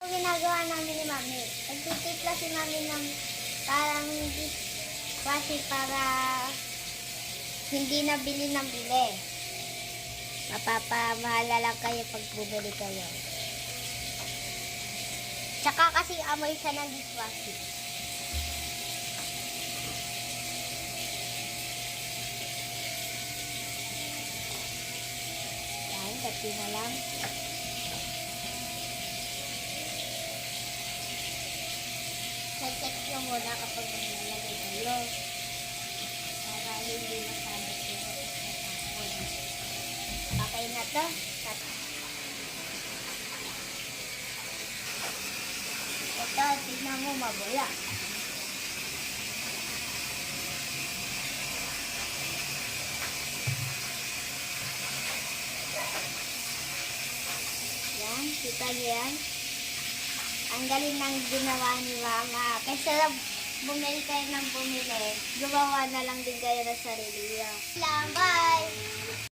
Ang ginagawa namin ni Mami, nagtitipla si Mami ng parang kasi para hindi na bili ng bili. Mapapamahala lang kayo pag bumili kayo. Tsaka kasi amoy siya ng dishwashing. Yan, dati na lang. Check nyo muna kapag maglalagay kayo. Para hindi masabot yung tapon. Okay na to. Ito, tignan mo mabula. Yan, kita nyo yan. Ang galing ng ginawa ni Mama. Kaysa bumili kayo ng bumili, gumawa na lang din kayo ng sarili. Bye!